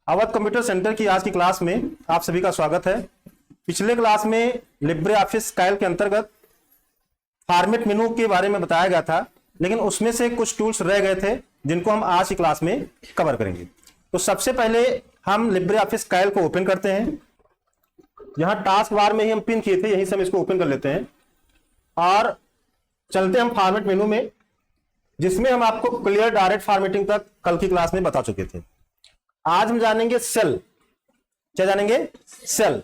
Awadh computer centre की आज की क्लास में आप सभी का स्वागत है। पिछले क्लास में लिब्रे ऑफिस कैल्क के अंतर्गत फॉर्मेट मेनू के बारे में बताया गया था, लेकिन उसमें से कुछ टूल्स रह गए थे जिनको हम आज की क्लास में कवर करेंगे। तो सबसे पहले हम लिब्रे ऑफिस कैल्क को ओपन करते हैं। यहां टास्क बार में ही हम पिन किए थे, यहीं से हम इसको ओपन कर लेते हैं और चलते हम फॉर्मेट मेनू में, जिसमें हम आपको क्लियर डायरेक्ट फॉर्मेटिंग तक कल की क्लास में बता चुके थे। आज हम जानेंगे सेल। क्या जानेंगे? सेल।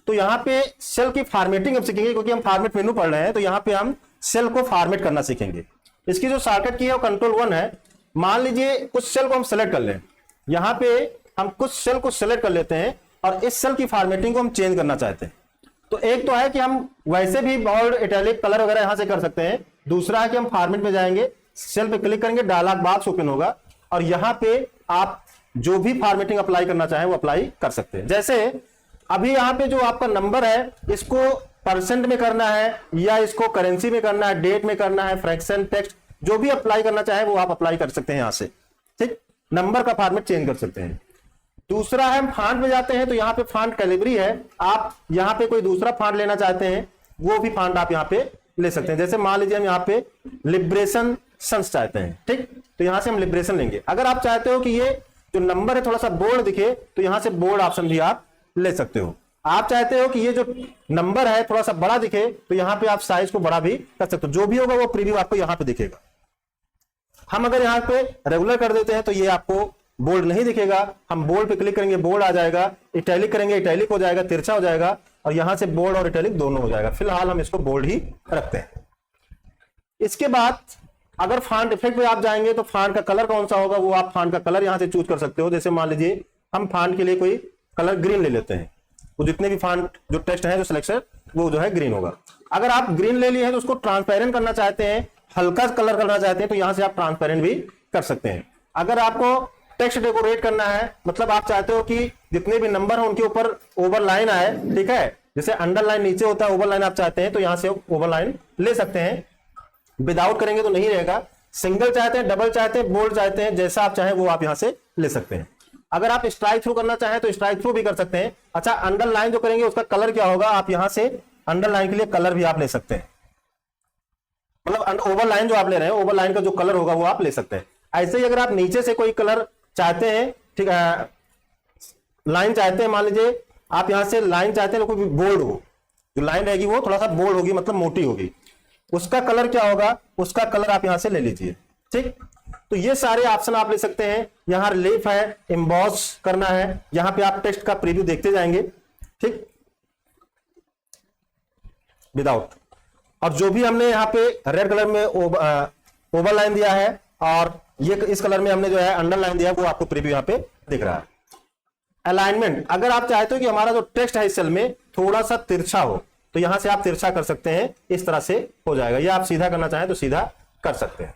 तो यहां पे सेल की फॉर्मेटिंग हम सीखेंगे, क्योंकि हम फॉर्मेट मेनू पढ़ रहे हैं, तो यहां पे हम सेल को फॉर्मेट करना सीखेंगे। इसकी जो शॉर्टकट की है वो कंट्रोल 1 है। मान लीजिए कुछ सेल को हम सेलेक्ट कर लें, यहां पे हम कुछ सेल को सेलेक्ट कर लेते हैं और इस सेल की फॉर्मेटिंग को हम चेंज करना चाहते हैं। तो एक तो है कि हम वैसे भी बोल्ड, इटैलिक, कलर वगैरह यहां से कर सकते हैं। दूसरा है कि हम फॉर्मेट में जाएंगे, सेल पे क्लिक करेंगे, डायलॉग बॉक्स ओपन होगा और यहां पे आप जो भी फॉर्मेटिंग अप्लाई करना चाहें वो अप्लाई कर सकते हैं। जैसे अभी यहां पे जो आपका नंबर है, इसको परसेंट में करना है या इसको करेंसी में करना है, डेट में करना है, फ्रैक्शन, टेक्स्ट, जो भी अप्लाई करना चाहे वो आप अप्लाई कर सकते हैं यहां से। ठीक, नंबर का फॉर्मेट चेंज कर सकते हैं। दूसरा है हम फॉन्ट में जाते हैं, तो यहां पे फॉन्ट कैलिबरी है। आप यहां पे कोई दूसरा फॉन्ट लेना चाहते हैं, वो भी फॉन्ट आप यहां पे ले सकते हैं। जैसे मान लीजिए हम यहां पे लिब्रेशन सन्स चाहते हैं, ठीक, तो यहां से हम लिब्रेशन लेंगे। अगर आप चाहते हो कि ये जो नंबर है थोड़ा सा बोल्ड दिखे, तो यहां से बोल्ड ऑप्शन भी आप ले सकते हो। आप चाहते हो कि ये जो नंबर है थोड़ा सा बड़ा दिखे, तो यहां पे आप साइज को बड़ा भी कर सकते हो। जो भी होगा वो प्रीव्यू आपको यहां पे दिखेगा। हम अगर यहां पे रेगुलर कर देते हैं तो ये आपको बोल्ड नहीं दिखेगा। हम बोल्ड पे क्लिक करेंगे, बोल्ड आ जाएगा। इटैलिक करेंगे, इटैलिक हो जाएगा, तिरछा हो जाएगा और यहां से बोल्ड और इटैलिक दोनों हो जाएगा। फिलहाल हम इसको बोल्ड ही रखते हैं। इसके बाद अगर फॉन्ट इफेक्ट पे आप जाएंगे तो फॉन्ट का कलर कौन सा होगा वो आप फॉन्ट का कलर यहां से चूज कर सकते हो। जैसे मान लीजिए हम फॉन्ट के लिए कोई कलर ग्रीन ले लेते हैं, तो जितने भी फॉन्ट जो टेक्स्ट है जो सिलेक्शन वो जो है ग्रीन होगा। अगर आप ग्रीन ले लिए हैं तो उसको ट्रांसपेरेंट करना चाहते हैं, हल्का कलर करना चाहते हैं, तो यहां से आप ट्रांसपेरेंट भी कर सकते हैं। अगर आपको टेक्स्ट डेकोरेट करना है, मतलब आप चाहते हो कि जितने भी नंबर हो उनके ऊपर ओवरलाइन आए, ठीक है, जैसे अंडरलाइन नीचे होता है ओवरलाइन आप चाहते हैं, तो यहां से ओवरलाइन ले सकते हैं। विदाउट करेंगे तो नहीं रहेगा। सिंगल चाहते हैं, डबल चाहते हैं, बोल्ड चाहते हैं, जैसा आप चाहें वो आप यहां से ले सकते हैं। अगर आप स्ट्राइक थ्रू करना चाहें तो स्ट्राइक थ्रू भी कर सकते हैं। अच्छा, अंडरलाइन जो करेंगे उसका कलर क्या होगा, आप यहां से अंडरलाइन के लिए कलर भी आप ले सकते हैं। मतलब ओवरलाइन जो आप ले रहे हैं, ओवरलाइन का जो कलर होगा वो आप ले सकते हैं। ऐसे ही अगर आप नीचे से कोई कलर चाहते हैं, ठीक है, लाइन चाहते हैं, मान लीजिए आप यहां से लाइन चाहते हैं कोई बोल्ड हो, जो लाइन रहेगी वो थोड़ा सा बोल्ड होगी, मतलब मोटी होगी, उसका कलर क्या होगा, उसका कलर आप यहां से ले लीजिए। ठीक, तो ये सारे ऑप्शन आप ले सकते हैं। यहां रिलीफ है, एम्बॉस करना है, यहां पे आप टेक्स्ट का प्रीव्यू देखते जाएंगे, ठीक, विदाउट। और जो भी हमने यहाँ पे रेड कलर में ओवरलाइन दिया है और ये इस कलर में हमने जो है अंडरलाइन दिया है, वो आपको प्रीव्यू यहाँ पे दिख रहा है। अलाइनमेंट, अगर आप चाहते हो कि हमारा जो टेक्स्ट है इस सेल में थोड़ा सा तिरछा हो, तो यहां से आप तिरछा कर सकते हैं, इस तरह से हो जाएगा। या आप सीधा करना चाहें तो सीधा कर सकते हैं।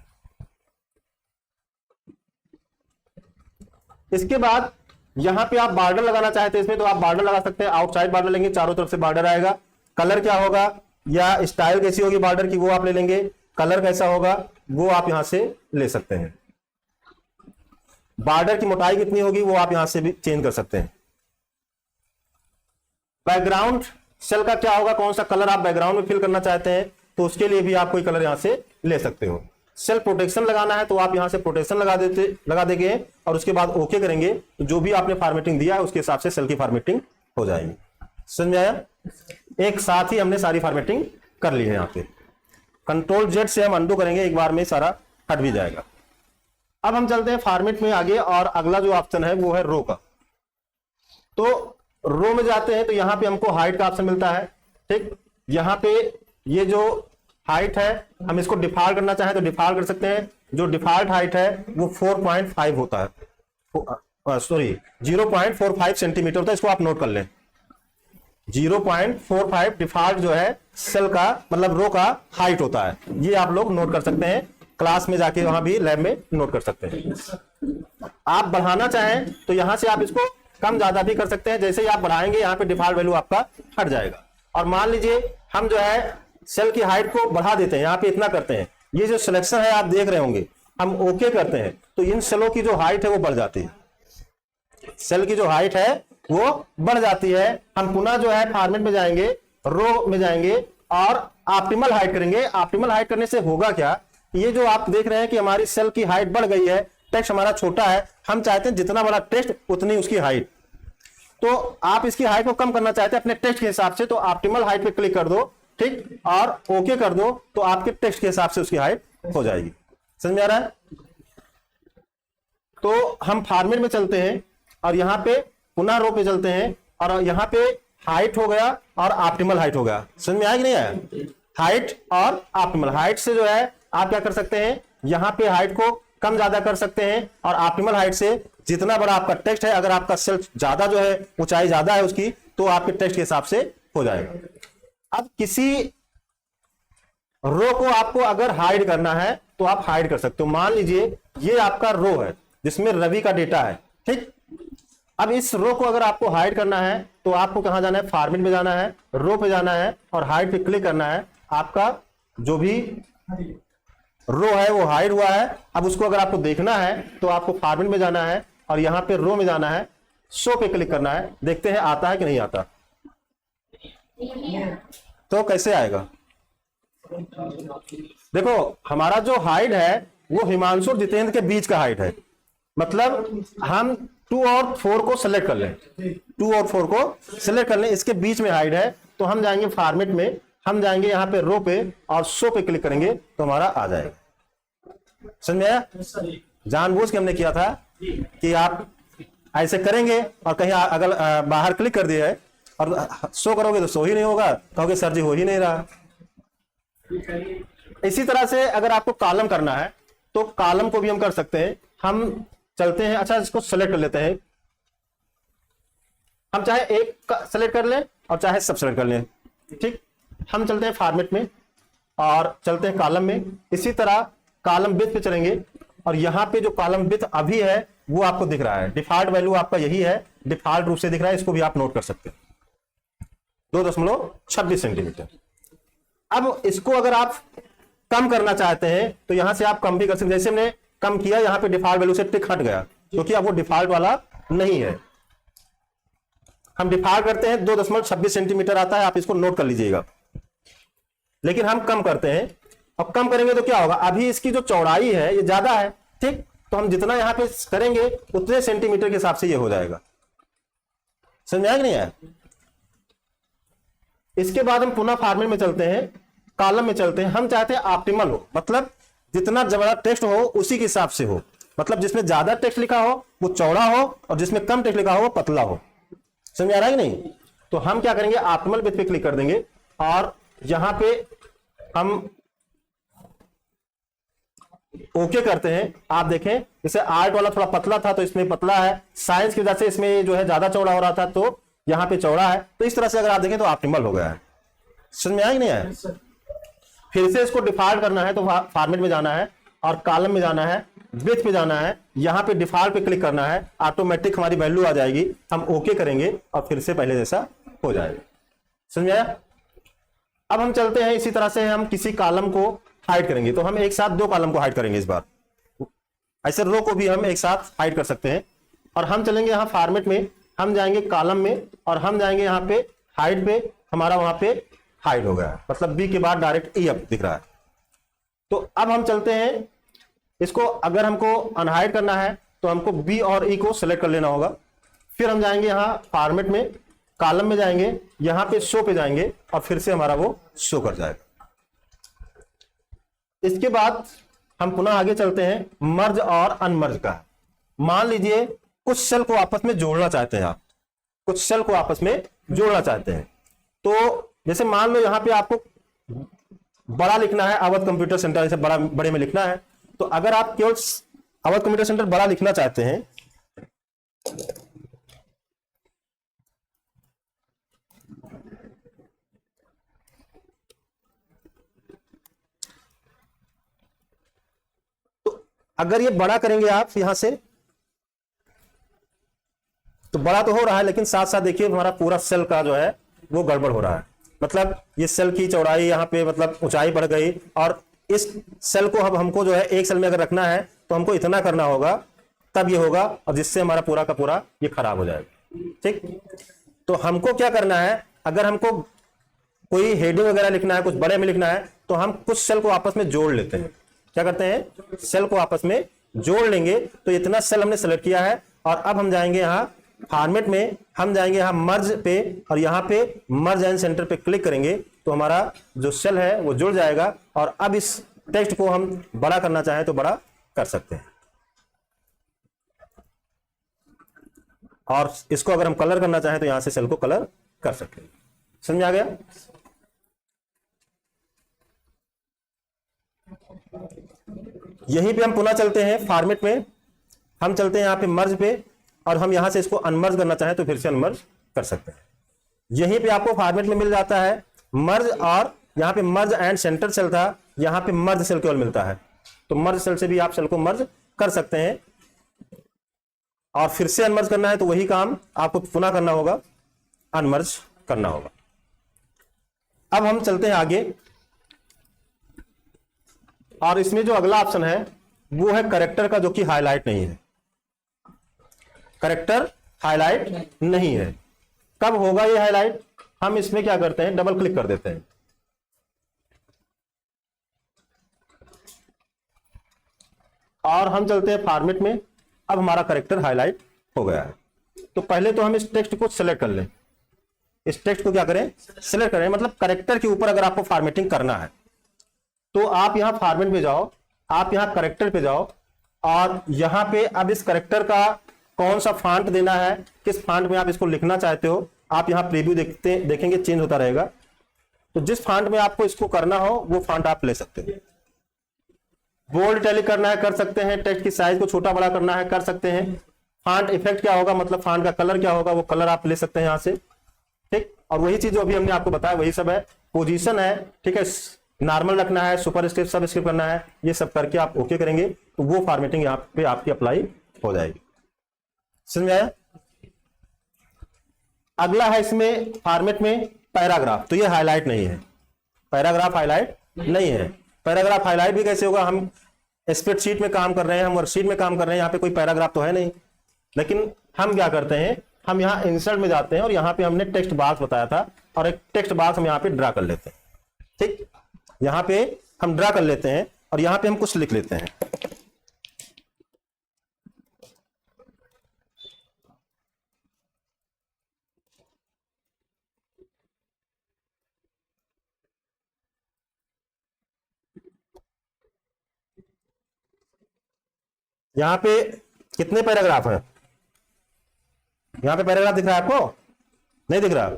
इसके बाद यहां पे आप बॉर्डर लगाना चाहते हैं इसमें, तो आप बॉर्डर लगा सकते हैं। आउटसाइड बॉर्डर लेंगे, चारों तरफ से बॉर्डर आएगा। कलर क्या होगा या स्टाइल कैसी होगी बॉर्डर की, वो आप ले लेंगे। कलर कैसा होगा वो आप यहां से ले सकते हैं। बॉर्डर की मोटाई कितनी होगी वो आप यहां से भी चेंज कर सकते हैं। बैकग्राउंड सेल का क्या होगा, कौन सा कलर आप बैकग्राउंड में फिल करना चाहते हैं, तो उसके लिए भी आप कोई कलर यहां से ले सकते हो। सेल प्रोटेक्शन लगाना है तो आप यहां से प्रोटेक्शन लगा देंगे और उसके बाद ओके करेंगे, तो जो भी आपने फॉर्मेटिंग दिया है उसके हिसाब से सेल की फॉर्मेटिंग हो जाएगी। समझ में आया? एक साथ ही हमने सारी फॉर्मेटिंग कर ली है। यहां पे कंट्रोल Z से हम अंडू करेंगे, एक बार में सारा हट भी जाएगा। अब हम चलते हैं फॉर्मेट में आगे, और अगला जो ऑप्शन है वो है रो का। तो रो में जाते हैं तो यहां पे हमको हाइट का ऑप्शन मिलता है। ठीक, यहां पे ये जो हाइट है हम इसको डिफॉल्ट करना चाहें तो डिफॉल्ट कर सकते हैं। जो डिफॉल्ट हाइट है वो 4.5 होता है, सॉरी 0.45 सेंटीमीटर होता है। इसको आप नोट कर लें, 0.45 डिफॉल्ट जो है सेल का, मतलब रो का हाइट होता है। ये आप लोग नोट कर सकते हैं, क्लास में जाके वहां भी लैब में नोट कर सकते हैं। आप बढ़ाना चाहें तो यहां से आप इसको कम ज्यादा भी कर सकते हैं। जैसे ही आप बढ़ाएंगे यहाँ पे डिफॉल्ट वैल्यू आपका हट जाएगा। और मान लीजिए हम जो है सेल की हाइट को बढ़ा देते हैं, यहाँ पे इतना करते हैं, ये जो सिलेक्शन है आप देख रहे होंगे, हम ओके करते हैं तो इन सेलों की जो हाइट है वो बढ़ जाती है। सेल की जो हाइट है वो बढ़ जाती है। हम पुनः जो है फॉर्मेट में जाएंगे, रो में जाएंगे और ऑप्टिमल हाइट करेंगे। ऑप्टिमल हाइट करने से होगा क्या, ये जो आप देख रहे हैं कि हमारी सेल की हाइट बढ़ गई है, टेक्स्ट हमारा छोटा है, हम चाहते हैं जितना बड़ा टेक्स्ट उतनी उसकी हाइट। तो आप इसकी हाइट को कम करना चाहते हैं अपने टेक्स्ट के हिसाब से, तो ऑप्टिमल हाइट पे क्लिक कर दो, ठीक, और ओके कर दो, तो आपके टेक्स्ट के हिसाब से उसकी हाइट हो जाएगी। समझ में आ रहा है? तो हम फॉर्मेट में चलते हैं और यहां पे पुनः रो पे चलते हैं और यहां पे हाइट हो गया और ऑप्टिमल हाइट हो गया। समझ में आया कि नहीं आया? हाइट और ऑप्टिमल हाइट से जो है आप क्या कर सकते हैं, यहां पे हाइट को कम ज्यादा कर सकते हैं और ऑप्टिमल हाइट से जितना बड़ा आपका टेक्स्ट है, अगर आपका सेल ज्यादा जो है ऊंचाई ज्यादा है उसकी, तो आपके टेक्स्ट के हिसाब से हो जाएगा। अब किसी रो को आपको अगर हाइड करना है तो आप हाइड कर सकते हो। मान लीजिए ये आपका रो है जिसमें रवि का डेटा है, ठीक। अब इस रो को अगर आपको हाइड करना है तो आपको कहां जाना है, फॉर्मेट में जाना है, रो पे जाना है और हाइड पे क्लिक करना है। आपका जो भी रो है वो हाइड हुआ है। अब उसको अगर आपको देखना है तो आपको फॉर्मेट में जाना है और यहां पे रो में जाना है, शो पे क्लिक करना है। देखते हैं आता है कि नहीं आता। तो कैसे आएगा, देखो हमारा जो हाइट है वो हिमांशु और जितेंद्र के बीच का हाइट है। मतलब हम 2 और 4 को सेलेक्ट कर लें, 2 और 4 को सेलेक्ट कर लें, इसके बीच में हाइट है। तो हम जाएंगे फॉर्मेट में, हम जाएंगे यहाँ पे रो पे और शो पे क्लिक करेंगे तो हमारा आ जाएगा। समझ में आया? जानबूझ के हमने किया था कि आप ऐसे करेंगे और कहीं अगर बाहर क्लिक कर दिया है और शो करोगे तो शो ही नहीं होगा, कहोगे सर जी हो ही नहीं रहा। इसी तरह से अगर आपको कॉलम करना है तो कॉलम को भी हम कर सकते हैं। हम चलते हैं, अच्छा इसको सेलेक्ट कर लेते हैं, हम चाहे एक सेलेक्ट कर लें और चाहे सब सेलेक्ट कर लें, ठीक। हम चलते हैं फॉर्मेट में और चलते हैं कॉलम में। इसी तरह कॉलम विड्थ पे चलेंगे और यहां पे जो कॉलम विड्थ अभी है वो आपको दिख रहा है, डिफॉल्ट वैल्यू आपका यही है, डिफॉल्ट रूप से दिख रहा है, इसको भी आप नोट कर सकते हैं, 2.26 सेंटीमीटर। अब इसको अगर आप कम करना चाहते हैं तो यहां से आप कम भी कर सकते हैं। जैसे हमने कम किया, यहां पे डिफॉल्ट वैल्यू से टिक हट गया क्योंकि अब वो डिफॉल्ट वाला नहीं है। हम डिफॉल्ट करते हैं 2.26 सेंटीमीटर आता है, आप इसको नोट कर लीजिएगा। लेकिन हम कम करते हैं और कम करेंगे तो क्या होगा, अभी इसकी जो चौड़ाई है ये ज्यादा है, ठीक। तो हम जितना यहां पे करेंगे उतने सेंटीमीटर के हिसाब से ये हो जाएगा। समझ में आया कि नहीं आया? इसके बाद हम पुनः फॉर्मेट में चलते हैं, कॉलम में चलते हैं। हम चाहते हैं ऑप्टिमल हो, मतलब जितना ज्यादा टेक्स्ट हो उसी के हिसाब से हो, मतलब जिसमें ज्यादा टेक्स्ट लिखा हो वो चौड़ा हो और जिसमें कम टेक्स्ट लिखा हो वो पतला हो। समझ आ रहा है कि नहीं? तो हम क्या करेंगे, ऑप्टिमल विड्थ पे क्लिक कर देंगे और यहां पे हम ओके करते हैं। आप देखें जैसे आर्ट वाला थोड़ा पतला था तो इसमें पतला है, साइंस की वजह से इसमें जो है ज्यादा चौड़ा हो रहा था तो यहां पे चौड़ा है। तो इस तरह से अगर आप देखें तो ऑप्टिमल हो गया है। समझ में आया कि नहीं आया? फिर से इसको डिफॉल्ट करना है तो फॉर्मेट में जाना है और कॉलम में जाना है, विड्थ पे जाना है, यहां पे डिफॉल्ट पे क्लिक करना है, ऑटोमेटिक हमारी वैल्यू आ जाएगी। हम ओके करेंगे और फिर से पहले जैसा हो जाएगा। समझ में आया? अब हम चलते हैं, इसी तरह से हम किसी कॉलम को हाइड करेंगे तो हम एक साथ 2 कॉलम को हाइड करेंगे। इस बार ऐसे रो को भी हम एक साथ हाइड कर सकते हैं और हम चलेंगे यहाँ फॉर्मेट में, हम जाएंगे कॉलम में और हम जाएंगे यहाँ पे हाइड पे, हमारा वहां पे हाइड हो गया, मतलब बी के बाद डायरेक्ट ई अब दिख रहा है। तो अब हम चलते हैं, इसको अगर हमको अनहाइड करना है तो हमको बी और ई को सेलेक्ट कर लेना होगा। फिर हम जाएंगे यहाँ फॉर्मेट में, कॉलम में जाएंगे, यहां पे शो पे जाएंगे और फिर से हमारा वो शो कर जाएगा। इसके बाद हम पुनः आगे चलते हैं, मर्ज और अनमर्ज का। मान लीजिए कुछ सेल को आपस में जोड़ना चाहते हैं, आप कुछ सेल को आपस में जोड़ना चाहते हैं। तो जैसे मान लो यहां पे आपको बड़ा लिखना है, अवध कंप्यूटर सेंटर जैसे बड़े में लिखना है। तो अगर आप केवल अवध कंप्यूटर सेंटर बड़ा लिखना चाहते हैं तो अगर ये बड़ा करेंगे आप यहां से तो बड़ा तो हो रहा है, लेकिन साथ साथ देखिए हमारा पूरा सेल का जो है वो गड़बड़ हो रहा है। मतलब ये सेल की चौड़ाई यहाँ पे मतलब ऊंचाई बढ़ गई और इस सेल को अब हमको जो है एक सेल में अगर रखना है तो हमको इतना करना होगा, तब ये होगा, और जिससे हमारा पूरा का पूरा ये खराब हो जाएगा। ठीक, तो हमको क्या करना है, अगर हमको कोई हेडिंग वगैरह लिखना है, कुछ बड़े में लिखना है, तो हम कुछ सेल को आपस में जोड़ लेते हैं। क्या करते हैं, सेल को आपस में जोड़ लेंगे। तो इतना सेल हमने सेलेक्ट किया है, और अब हम जाएंगे यहाँ फॉर्मेट में, हम जाएंगे यहाँ मर्ज पे, और यहाँ पे मर्ज एंड सेंटर पे क्लिक करेंगे तो हमारा जो सेल है वो जुड़ जाएगा। और अब इस टेक्स्ट को हम बड़ा करना चाहें तो बड़ा कर सकते हैं, और इसको अगर हम कलर करना चाहें तो यहां से सेल को कलर कर सकते हैं। समझ आ गया? यहीं पे हम पुनः चलते हैं फॉर्मेट में, हम चलते हैं यहाँ पे मर्ज पे, और हम यहां से इसको अनमर्ज करना चाहें तो फिर से अनमर्ज कर सकते हैं। यहीं पे आपको फॉर्मेट में मिल जाता है मर्ज, और यहाँ पे मर्ज एंड सेंटर सेल था, यहाँ पे मर्ज सेल केवल मिलता है। तो मर्ज सेल से भी आप सेल को मर्ज कर सकते हैं, और फिर से अनमर्ज करना है तो वही काम आपको पुनः करना होगा, अनमर्ज करना होगा। अब हम चलते हैं आगे, और इसमें जो अगला ऑप्शन है वो है करेक्टर का, जो कि हाईलाइट नहीं है। करेक्टर हाईलाइट नहीं है। कब होगा ये हाईलाइट? हम इसमें क्या करते हैं, डबल क्लिक कर देते हैं, और हम चलते हैं फॉर्मेट में। अब हमारा करेक्टर हाईलाइट हो गया है। तो पहले तो हम इस टेक्स्ट को सिलेक्ट कर लें, इस टेक्स्ट को क्या करें, सिलेक्ट करें। मतलब करेक्टर के ऊपर अगर आपको फॉर्मेटिंग करना है तो आप यहां फॉर्मेट पे जाओ, आप यहां करेक्टर पे जाओ, और यहां पे अब इस करेक्टर का कौन सा फॉन्ट देना है, किस फॉन्ट में आप इसको लिखना चाहते हो, आप यहां प्रीव्यू देखेंगे चेंज होता रहेगा। तो जिस फॉन्ट में आपको इसको करना हो वो फॉन्ट आप ले सकते हैं। बोल्ड इटैलिक करना है कर सकते हैं, टेक्स्ट की साइज को छोटा बड़ा करना है कर सकते हैं। फॉन्ट इफेक्ट क्या होगा, मतलब फॉन्ट का कलर क्या होगा, वो कलर आप ले सकते हैं यहां से। ठीक, और वही चीज जो अभी हमने आपको बताया वही सब है। पोजीशन है, ठीक है, नॉर्मल रखना है, सुपर स्क्रिप्ट सब स्क्रिप्ट करना है, ये सब करके आप ओके करेंगे तो वो फॉर्मेटिंग यहाँ पे आपकी अप्लाई हो जाएगी। समझ में आया? अगला है इसमें फॉर्मेट में पैराग्राफ। तो ये हाईलाइट नहीं है, पैराग्राफ हाईलाइट नहीं है। पैराग्राफ हाईलाइट भी कैसे होगा, हम स्प्रेडशीट में काम कर रहे हैं, हम वर्कशीट में काम कर रहे हैं, यहाँ पे कोई पैराग्राफ तो है नहीं, लेकिन हम क्या करते हैं, हम यहाँ इंसर्ट में जाते हैं, और यहाँ पे हमने टेक्स्ट बॉक्स बताया था, और एक टेक्स्ट बॉक्स हम यहाँ पे ड्रा कर लेते हैं। ठीक, यहाँ पे हम ड्रा कर लेते हैं, और यहाँ पे हम कुछ लिख लेते हैं। यहाँ पे कितने पैराग्राफ हैं, यहाँ पे पैराग्राफ दिख रहा है आपको, नहीं दिख रहा?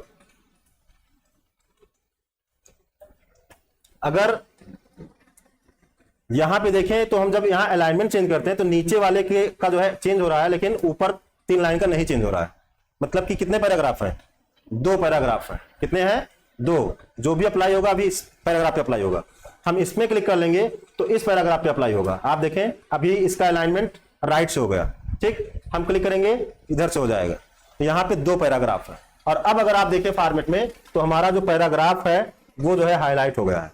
अगर यहां पे देखें तो हम जब यहां अलाइनमेंट चेंज करते हैं तो नीचे वाले के का जो है चेंज हो रहा है, लेकिन ऊपर 3 लाइन का नहीं चेंज हो रहा है। मतलब कि कितने पैराग्राफ हैं, 2 पैराग्राफ हैं। कितने हैं, 2। जो भी अप्लाई होगा अभी इस पैराग्राफ पे अप्लाई होगा। हम इसमें क्लिक कर लेंगे तो इस पैराग्राफ पे अप्लाई होगा। आप देखें अभी इसका अलाइनमेंट राइट से हो गया। ठीक, हम क्लिक करेंगे इधर से हो जाएगा। तो यहाँ पे 2 पैराग्राफ है, और अब अगर आप देखें फॉर्मेट में तो हमारा जो पैराग्राफ है वो जो है हाईलाइट हो गया है।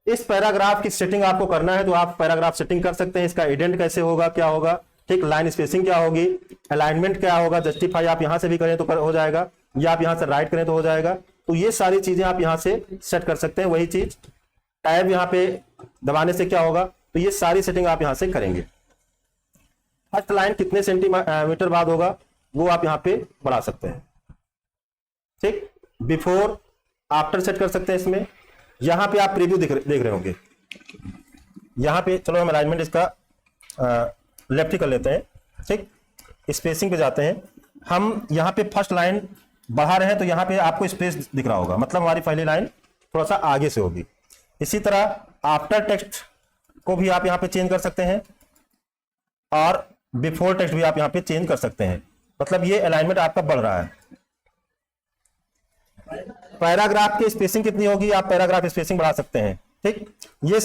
इस पैराग्राफ की सेटिंग आपको करना है तो आप पैराग्राफ सेटिंग कर सकते हैं। इसका इंडेंट कैसे होगा, क्या होगा, ठीक, लाइन स्पेसिंग क्या होगी, अलाइनमेंट क्या होगा, जस्टिफाई आप यहां से भी करें तो हो जाएगा, या आप यहां से राइट करें तो हो जाएगा। तो ये सारी चीजें आप यहां से सेट कर सकते हैं। वही चीज टैब यहां पे दबाने से क्या होगा, तो ये सारी सेटिंग आप यहां से करेंगे। फर्स्ट लाइन कितने सेंटीमीटर बाद होगा वो आप यहां पे बढ़ा सकते हैं। ठीक, बिफोर आफ्टर सेट कर सकते हैं इसमें। यहां पे आप प्रीव्यू देख रहे होंगे। यहां पे चलो हम अलाइनमेंट इसका लेफ्ट ही कर लेते हैं। ठीक, स्पेसिंग पे जाते हैं। हम यहां पे फर्स्ट लाइन बढ़ा रहे हैं तो यहां पे आपको स्पेस दिख रहा होगा, मतलब हमारी पहली लाइन थोड़ा सा आगे से होगी। इसी तरह आफ्टर टेक्स्ट को भी आप यहां पे चेंज कर सकते हैं, और बिफोर टेक्स्ट भी आप यहां पे चेंज कर सकते हैं। मतलब ये अलाइनमेंट आपका बढ़ रहा है। पैराग्राफ की स्पेसिंग कितनी होगी, आप पैराग्राफ स्पेसिंग बढ़ा सकते हैं। ठीक, ये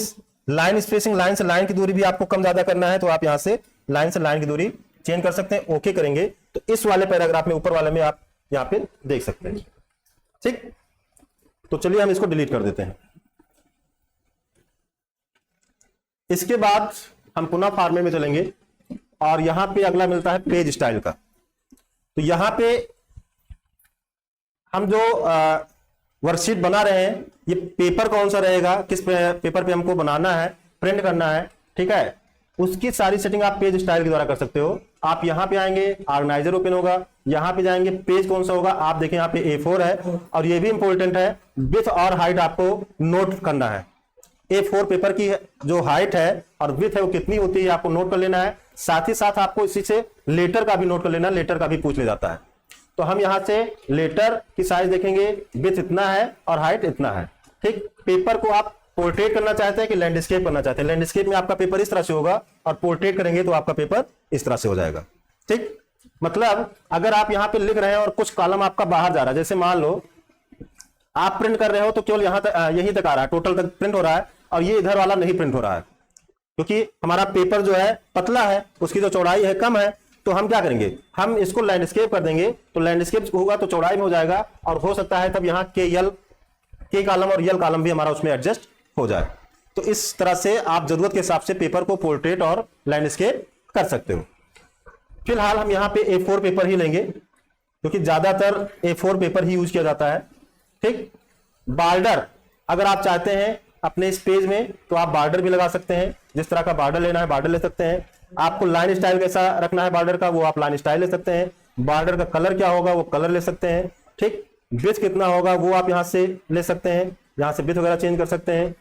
लाइन स्पेसिंग, लाइन से लाइन की दूरी भी आपको कम ज्यादा करना है तो आप यहां से लाइन से लाइन की दूरी चेंज कर सकते हैं। ओके करेंगे तो इस वाले पैराग्राफ में, ऊपर वाले में आप यहां पे देख सकते हैं। ठीक, तो चलिए हम इसको डिलीट कर देते हैं। इसके बाद हम पुनः फॉर्मेट में चलेंगे और यहां पे अगला मिलता है पेज स्टाइल का। तो यहां पे हम जो वर्कशीट बना रहे हैं, ये पेपर कौन सा रहेगा, किस पेपर पे हमको बनाना है, प्रिंट करना है, ठीक है, उसकी सारी सेटिंग आप पेज स्टाइल के द्वारा कर सकते हो। आप यहां पे आएंगे, ऑर्गेनाइजर ओपन होगा, यहां पे जाएंगे, पेज कौन सा होगा, आप देखें यहां पे A4 है, और ये भी इंपॉर्टेंट है, विड्थ और हाइट आपको नोट करना है। A4 पेपर की जो हाइट है और विड्थ है वो कितनी होती है आपको नोट कर लेना है। साथ ही साथ आपको इसी से लेटर का भी नोट कर लेना है, लेटर का भी पूछ ले जाता है। तो हम यहां से लेटर की साइज देखेंगे, विड्थ इतना है और हाइट इतना है, ठीक। पेपर को आप पोर्ट्रेट करना चाहते हैं कि लैंडस्केप करना चाहते हैं, लैंडस्केप में आपका पेपर इस तरह से होगा और पोर्ट्रेट करेंगे तो आपका पेपर इस तरह से हो जाएगा, ठीक। मतलब अगर आप यहां पे लिख रहे हैं और कुछ कॉलम आपका बाहर जा रहा है, जैसे मान लो आप प्रिंट कर रहे हो तो केवल यहां तक, यहीं तक आ रहा है, टोटल तक प्रिंट हो रहा है, और ये इधर वाला नहीं प्रिंट हो रहा है, क्योंकि हमारा पेपर जो है पतला है, उसकी जो चौड़ाई है कम है। तो हम क्या करेंगे, हम इसको लैंडस्केप कर देंगे, तो लैंडस्केप होगा तो चौड़ाई में हो जाएगा, और हो सकता है तब यहाँ के कॉलम और यल कॉलम भी हमारा उसमें एडजस्ट हो जाए। तो इस तरह से आप जरूरत के हिसाब से पेपर को पोर्ट्रेट और लैंडस्केप कर सकते हो। फिलहाल हम यहाँ पे A4 पेपर ही लेंगे, क्योंकि ज्यादातर A4 पेपर ही यूज किया जाता है, ठीक। बॉर्डर अगर आप चाहते हैं अपने इस पेज में तो आप बॉर्डर भी लगा सकते हैं, जिस तरह का बॉर्डर लेना है बॉर्डर ले सकते हैं। आपको लाइन स्टाइल कैसा रखना है बॉर्डर का, वो आप लाइन स्टाइल ले सकते हैं। बॉर्डर का कलर क्या होगा वो कलर ले सकते हैं, ठीक। विड्थ कितना होगा वो आप यहां से ले सकते हैं, यहां से विड्थ वगैरह चेंज कर सकते हैं।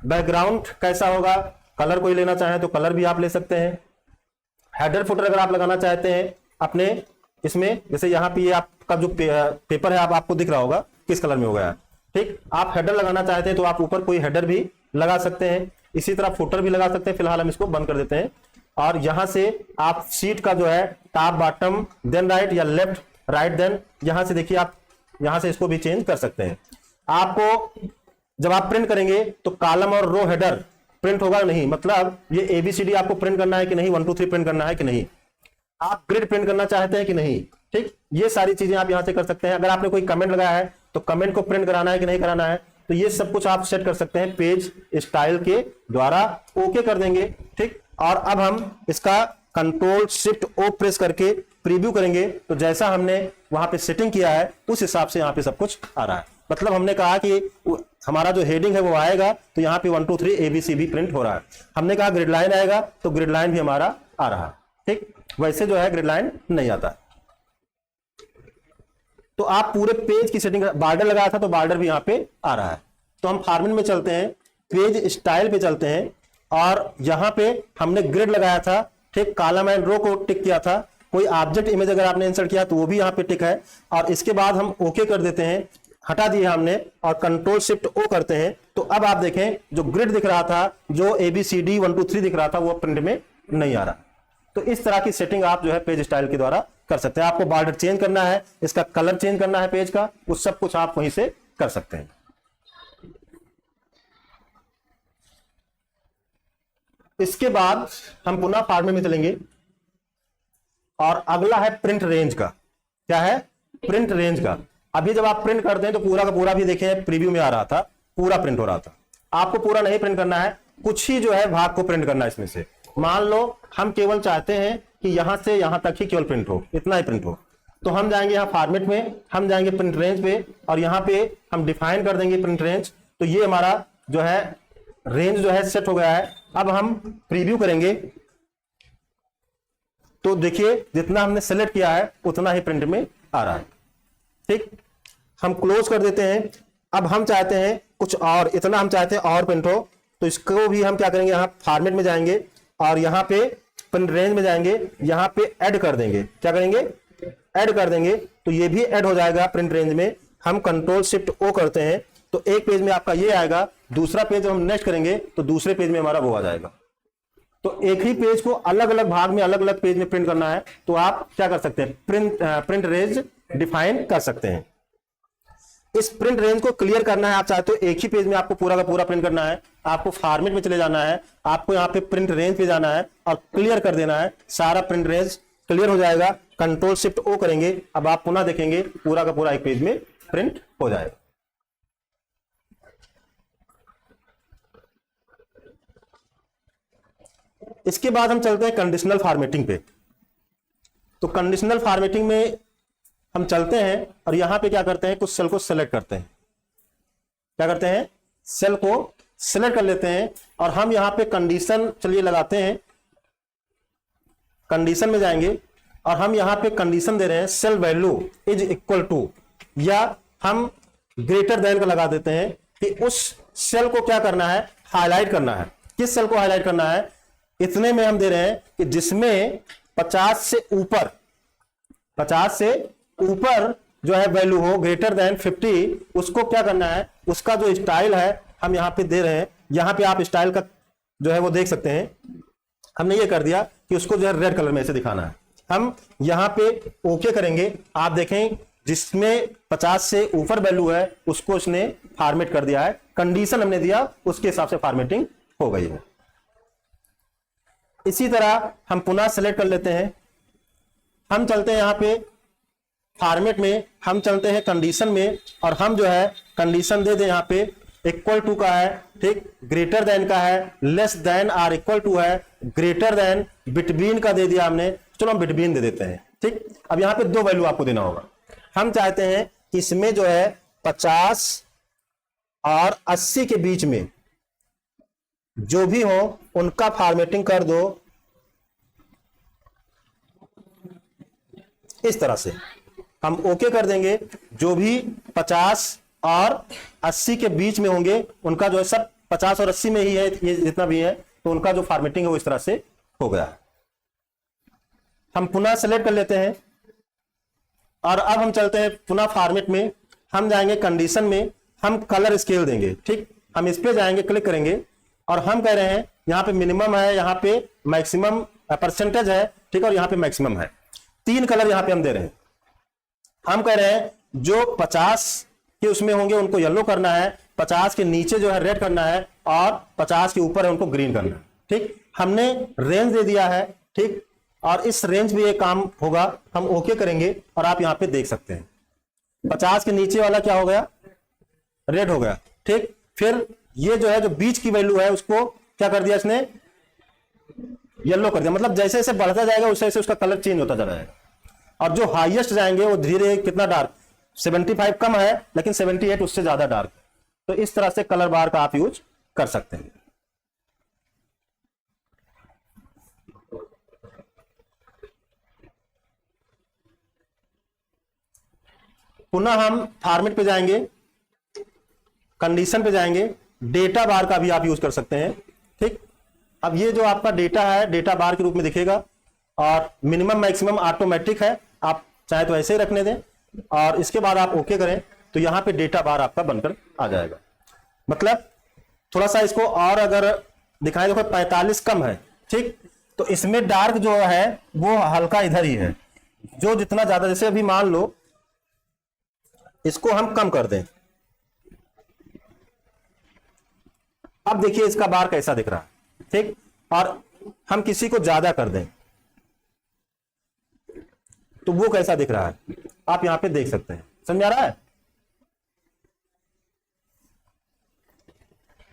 बैकग्राउंड कैसा होगा, कलर कोई लेना चाहें तो कलर भी आप ले सकते हैं। हेडर फुटर अगर आप लगाना चाहते हैं अपने इसमें, जैसे यहाँ पे ये आपका जो पेपर है आपको दिख रहा होगा किस कलर में हो गया, ठीक। आप हेडर लगाना चाहते हैं तो आप ऊपर कोई हेडर भी लगा सकते हैं, इसी तरह फुटर भी लगा सकते हैं। फिलहाल हम इसको बंद कर देते हैं, और यहां से आप शीट का जो है टॉप बॉटम देन राइट या लेफ्ट राइट देन, यहां से देखिए आप यहां से इसको भी चेंज कर सकते हैं। आपको जब आप प्रिंट करेंगे तो कॉलम और रो हेडर प्रिंट होगा नहीं, मतलब ये ABCD आपको प्रिंट करना है कि नहीं, 1 2 3 प्रिंट करना है कि नहीं, आप ग्रिड प्रिंट करना चाहते हैं कि नहीं, ठीक। ये सारी चीजें आप यहां से कर सकते हैं। अगर आपने कोई कमेंट लगाया है तो कमेंट को प्रिंट कराना है कि नहीं कराना है, तो ये सब कुछ आप सेट कर सकते हैं पेज स्टाइल के द्वारा। ओके कर देंगे, ठीक। और अब हम इसका Ctrl+Shift+O प्रेस करके प्रीव्यू करेंगे, तो जैसा हमने वहां पे सेटिंग किया है उस हिसाब से यहाँ पे सब कुछ आ रहा है। मतलब हमने कहा कि हमारा जो हेडिंग है वो आएगा तो यहाँ पे 1 2 3 ABC भी प्रिंट हो रहा है। हमने कहा ग्रिड लाइन आएगा तो ग्रिड लाइन भी हमारा आ रहा है, ठीक। वैसे जो है ग्रिड लाइन नहीं आता। तो आप पूरे पेज की सेटिंग, बॉर्डर लगाया था तो बॉर्डर भी यहाँ पे आ रहा है। तो हम फॉर्मेट में चलते हैं, पेज स्टाइल पे चलते हैं, और यहां पे हमने ग्रिड लगाया था, ठीक। कॉलम एंड रो को टिक किया था। कोई ऑब्जेक्ट इमेज अगर आपने इंसर्ट किया तो वो भी यहाँ पे टिक है, और इसके बाद हम ओके कर देते हैं, हटा दिए हमने, और Ctrl+Shift+O करते हैं। तो अब आप देखें जो ग्रिड दिख रहा था, जो ABCD 1 2 3 दिख रहा था, वो प्रिंट में नहीं आ रहा। तो इस तरह की सेटिंग आप जो है पेज स्टाइल के द्वारा कर सकते हैं। आपको बॉर्डर चेंज करना है, इसका कलर चेंज करना है पेज का, वो सब कुछ आप वहीं से कर सकते हैं। इसके बाद हम पुनः फॉर्मेट में चलेंगे, और अगला है प्रिंट रेंज का। क्या है? प्रिंट रेंज का। अभी जब आप प्रिंट करते हैं तो पूरा का पूरा भी देखें प्रीव्यू में आ रहा था, पूरा प्रिंट हो रहा था। आपको पूरा नहीं प्रिंट करना है, कुछ ही जो है भाग को प्रिंट करना है इसमें से। मान लो हम केवल चाहते हैं कि यहां से यहां तक ही केवल प्रिंट हो, इतना ही प्रिंट हो, तो हम जाएंगे यहाँ फॉर्मेट में, हम जाएंगे प्रिंट रेंज पे, और यहाँ पे हम डिफाइन कर देंगे प्रिंट रेंज। तो ये हमारा जो है रेंज जो है सेट हो गया है। अब हम प्रीव्यू करेंगे तो देखिए जितना हमने सेलेक्ट किया है उतना ही प्रिंट में आ रहा है, ठीक। हम क्लोज कर देते हैं। अब हम चाहते हैं कुछ और, इतना हम चाहते हैं और प्रिंट हो, तो इसको भी हम क्या करेंगे, यहाँ फॉर्मेट में जाएंगे और यहाँ पे प्रिंट रेंज में जाएंगे, यहाँ पे ऐड कर देंगे। क्या करेंगे? ऐड कर देंगे, तो ये भी ऐड हो जाएगा प्रिंट रेंज में। हम Ctrl+Shift+O करते हैं तो एक पेज में आपका ये आएगा, दूसरा पेज हम नेक्स्ट करेंगे तो दूसरे पेज में हमारा वो आ जाएगा। तो एक ही पेज को अलग अलग भाग में अलग अलग पेज में प्रिंट करना है तो आप क्या कर सकते हैं, प्रिंट रेंज डिफाइन कर सकते हैं। इस प्रिंट रेंज को क्लियर करना है, आप चाहते हो एक ही पेज में आपको पूरा का पूरा प्रिंट करना है, आपको फॉर्मेट में चले जाना है, आपको यहाँ पे प्रिंट रेंज पे जाना है और क्लियर कर देना है। सारा प्रिंट रेंज क्लियर हो जाएगा, Ctrl+Shift+O करेंगे, अब आप पुनः देखेंगे पूरा का पूरा एक पेज में प्रिंट हो जाएगा। इसके बाद हम चलते हैं कंडीशनल फॉर्मेटिंग पे। तो कंडीशनल फॉर्मेटिंग में हम चलते हैं और यहां पे क्या करते हैं, कुछ सेल को सेलेक्ट करते हैं। क्या करते हैं, सेल को सेलेक्ट कर लेते हैं और हम यहां पे कंडीशन चलिए लगाते हैं। कंडीशन में जाएंगे और हम यहां पे कंडीशन दे रहे हैं cell value is equal to, या हम ग्रेटर देन का लगा देते हैं कि उस सेल को क्या करना है, हाईलाइट करना है। किस सेल को हाईलाइट करना है, इतने में हम दे रहे हैं कि जिसमें 50 से ऊपर, 50 से ऊपर जो है वैल्यू हो, ग्रेटर देन 50, उसको क्या करना है, उसका जो स्टाइल है हम यहां पे दे रहे हैं। यहां पे आप स्टाइल का जो है वो देख सकते हैं। हमने ये कर दिया कि उसको जो है रेड कलर में ऐसे दिखाना है। हम यहां पे ओके करेंगे, आप देखें जिसमें 50 से ऊपर वैल्यू है उसको उसने फॉर्मेट कर दिया है। कंडीशन हमने दिया, उसके हिसाब से फॉर्मेटिंग हो गई है। इसी तरह हम पुनः सेलेक्ट कर लेते हैं। हम चलते हैं यहां पे फॉर्मेट में, हम चलते हैं कंडीशन में और हम जो है कंडीशन दे दें यहां पे इक्वल टू का है, ठीक, ग्रेटर देन का है, less than or equal to है, ग्रेटर देन, बिटवीन का दे दिया हमने। चलो हम बिटवीन दे देते हैं, ठीक। अब यहां पे दो वैल्यू आपको देना होगा। हम चाहते हैं कि इसमें जो है 50 और 80 के बीच में जो भी हो उनका फॉर्मेटिंग कर दो इस तरह से। हम ओके कर देंगे, जो भी 50 और 80 के बीच में होंगे उनका जो है सब 50 और 80 में ही है, ये जितना भी है, तो उनका जो फॉर्मेटिंग है वो इस तरह से हो गया। हम पुनः सेलेक्ट कर लेते हैं और अब हम चलते हैं पुनः फॉर्मेट में। हम जाएंगे कंडीशन में, हम कलर स्केल देंगे, ठीक। हम इस पे जाएंगे, क्लिक करेंगे और हम कह रहे हैं यहां पे मिनिमम है, यहां पे मैक्सिमम परसेंटेज है, ठीक, और यहां पे मैक्सिमम है। 3 कलर यहां पे हम दे रहे हैं। हम कह रहे हैं जो 50 के उसमें होंगे उनको येलो करना है, 50 के नीचे जो है रेड करना है और 50 के ऊपर है उनको ग्रीन करना है, ठीक। हमने रेंज दे दिया है, ठीक, और इस रेंज में ये काम होगा। हम ओके करेंगे और आप यहां पे देख सकते हैं 50 के नीचे वाला क्या हो गया, रेड हो गया, ठीक। फिर ये जो है जो बीच की वैल्यू है उसको क्या कर दिया इसने, येलो कर दिया। मतलब जैसे जैसे बढ़ता जाएगा वैसे वैसे उसका कलर चेंज होता जा जाएगा। और जो हाईएस्ट जाएंगे वो धीरे कितना डार्क, 75 कम है लेकिन 78 उससे ज्यादा डार्क। तो इस तरह से कलर बार का आप यूज कर सकते हैं। पुनः हम फॉर्मेट पे जाएंगे, कंडीशन पे जाएंगे, डेटा बार का भी आप यूज कर सकते हैं, ठीक। अब ये जो आपका डेटा है डेटा बार के रूप में दिखेगा और मिनिमम मैक्सिमम ऑटोमेटिक है, आप चाहे तो ऐसे ही रखने दें और इसके बाद आप ओके करें तो यहां पे डेटा बार आपका बनकर आ जाएगा। मतलब थोड़ा सा इसको और अगर दिखाएं, देखो 45 कम है, ठीक, तो इसमें डार्क जो है वो हल्का इधर ही है। जो जितना ज्यादा, जैसे अभी मान लो इसको हम कम कर दें, अब देखिए इसका बार कैसा दिख रहा है, ठीक। और हम किसी को ज्यादा कर दें तो वो कैसा दिख रहा है आप यहां पे देख सकते हैं। समझ आ रहा है?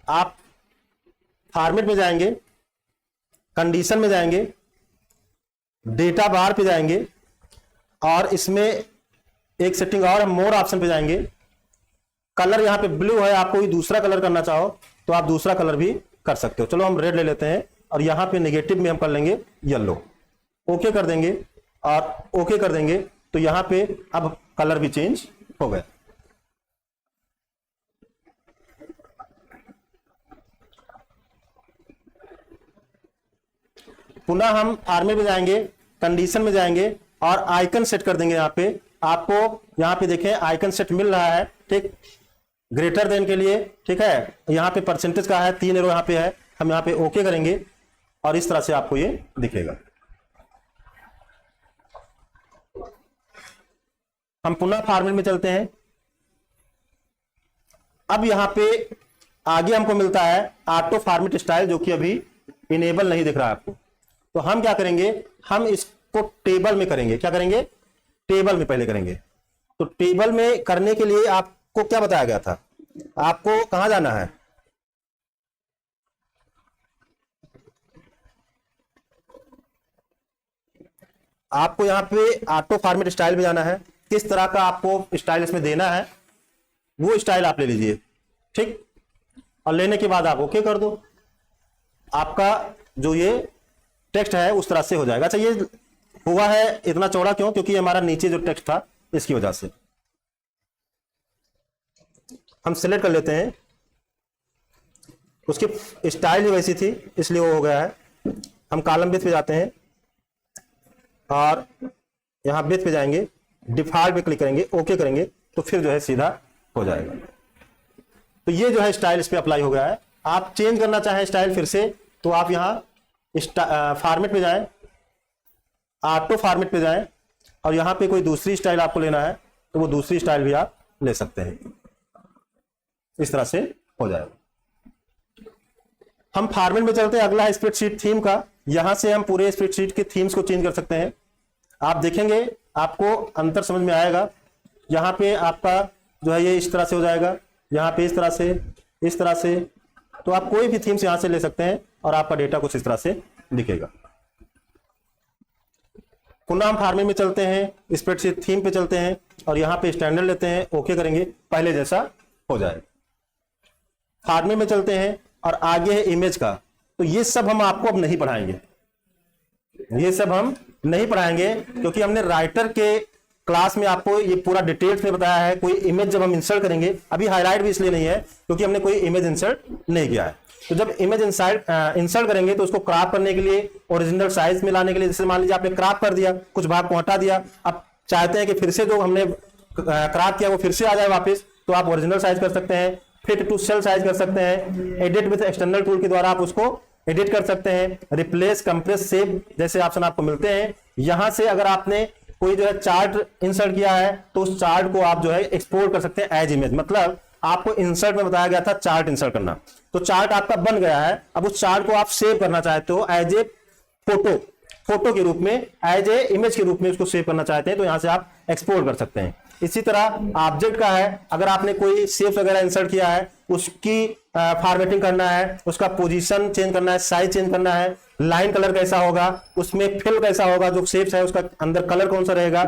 आप फॉर्मेट में जाएंगे, कंडीशन में जाएंगे, डेटा बार पे जाएंगे और इसमें एक सेटिंग और, मोर ऑप्शन पे जाएंगे। कलर यहां पे ब्लू है, आप कोई दूसरा कलर करना चाहो तो आप दूसरा कलर भी कर सकते हो। चलो हम रेड ले लेते हैं और यहां पे नेगेटिव में हम कर लेंगे येलो। ओके कर देंगे और ओके कर देंगे तो यहां पे अब कलर भी चेंज हो गया। पुनः हम फॉर्मेट में जाएंगे, कंडीशन में जाएंगे और आइकन सेट कर देंगे। यहां पे आपको यहां पे देखें आइकन सेट मिल रहा है, ठीक, ग्रेटर देन के लिए, ठीक है। यहां पे परसेंटेज का है, 3 एरो यहां पे है। हम यहां पे ओके करेंगे और इस तरह से आपको ये दिखेगा। हम पुनः फॉर्मेट में चलते हैं। अब यहां पे आगे हमको मिलता है ऑटो फॉर्मेट स्टाइल, जो कि अभी इनेबल नहीं दिख रहा है आपको। तो हम क्या करेंगे, हम इसको टेबल में करेंगे। क्या करेंगे, टेबल में पहले करेंगे। तो टेबल में करने के लिए आपको क्या बताया गया था, आपको कहां जाना है, आपको यहाँ पे ऑटो फॉर्मेट स्टाइल में जाना है, किस तरह का आपको स्टाइल इसमें देना है वो स्टाइल आप ले लीजिए, ठीक। और लेने के बाद आप ओके कर दो, आपका जो ये टेक्स्ट है उस तरह से हो जाएगा। अच्छा, ये हुआ है इतना चौड़ा क्यों? क्योंकि हमारा नीचे जो टेक्स्ट था इसकी वजह से। हम सिलेक्ट कर लेते हैं, उसकी स्टाइल ही वैसी थी इसलिए वो हो गया है। हम कॉलम विड्थ पे जाते हैं और यहां विड्थ पे जाएंगे, डिफॉल्ट पे क्लिक करेंगे, ओके करेंगे तो फिर जो है सीधा हो जाएगा। तो ये जो है स्टाइल इस पे अप्लाई हो गया है। आप चेंज करना चाहें स्टाइल फिर से तो आप यहां फॉर्मेट पे जाएं, ऑटो फॉर्मेट पे जाएं और यहां पे कोई दूसरी स्टाइल आपको लेना है तो वो दूसरी स्टाइल भी आप ले सकते हैं। इस तरह से हो जाएगा। हम फॉर्मेट में चलते हैं, अगला है स्प्रेडशीट थीम का। यहां से हम पूरे स्प्रेडशीट के थीम्स को चेंज कर सकते हैं। आप देखेंगे आपको अंतर समझ में आएगा। यहां पे आपका जो है ये इस तरह से हो जाएगा, यहां पे इस तरह से, इस तरह से। तो आप कोई भी थीम्स यहां से ले सकते हैं और आपका डेटा कुछ इस तरह से दिखेगा। पुनः हम फॉर्मेट में चलते हैं, स्प्रेडशीट थीम पे चलते हैं और यहां पे स्टैंडर्ड लेते हैं, ओके करेंगे, पहले जैसा हो जाएगा। फॉर्मेट में चलते हैं और आगे है इमेज का। तो ये सब हम आपको अब नहीं पढ़ाएंगे, ये सब हम नहीं पढ़ाएंगे क्योंकि हमने राइटर के क्लास में आपको ये पूरा डिटेल्स में बताया है। कोई इमेज जब हम इंसर्ट करेंगे, अभी हाईलाइट भी इसलिए नहीं है क्योंकि हमने कोई इमेज इंसर्ट नहीं किया है। तो जब इमेज इंसर्ट करेंगे तो उसको क्रॉप करने के लिए, ओरिजिनल साइज में लाने के लिए, जैसे मान लीजिए आपने क्रॉप कर दिया, कुछ भाग को हटा दिया, अब चाहते हैं कि फिर से जो हमने क्रॉप किया वो फिर से आ जाए वापस, तो आप ओरिजिनल साइज कर सकते हैं, फिट टू सेल साइज कर सकते हैं, एडिट विद एक्सटर्नल टूल के द्वारा आप उसको एडिट कर सकते हैं, रिप्लेस, कंप्रेस, सेव जैसे ऑप्शन आपको मिलते हैं। यहां से अगर आपने कोई जो है चार्ट इंसर्ट किया है तो उस चार्ट को आप जो है एक्सपोर्ट कर सकते हैं एज इमेज। मतलब आपको इंसर्ट में बताया गया था चार्ट इंसर्ट करना, तो चार्ट आपका बन गया है, अब उस चार्ट को आप सेव करना चाहते हो एज ए फोटो के रूप में, एज ए इमेज के रूप में उसको सेव करना चाहते हैं तो यहां से आप एक्सपोर्ट कर सकते हैं। इसी तरह ऑब्जेक्ट का है, अगर आपने कोई शेप्स वगैरह इंसर्ट किया है उसकी फॉर्मेटिंग करना है, उसका पोजीशन चेंज करना है, साइज चेंज करना है, लाइन कलर कैसा होगा, उसमें फिल कैसा होगा, जो शेप्स है उसका अंदर कलर कौन सा रहेगा,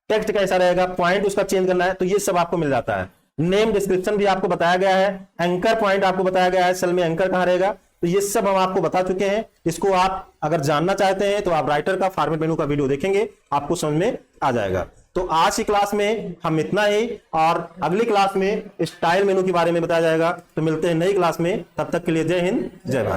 टेक्स्ट कैसा रहेगा, पॉइंट उसका चेंज करना है, तो ये सब आपको मिल जाता है। नेम डिस्क्रिप्शन भी आपको बताया गया है, एंकर पॉइंट आपको बताया गया है, सेल में एंकर कहां रहेगा, तो ये सब हम आपको बता चुके हैं। इसको आप अगर जानना चाहते हैं तो आप राइटर का फॉर्मेट मेनू का वीडियो देखेंगे, आपको समझ में आ जाएगा। तो आज की क्लास में हम इतना ही, और अगली क्लास में स्टाइल मेनू के बारे में बताया जाएगा। तो मिलते हैं नई क्लास में, तब तक के लिए जय हिंद, जय भारत।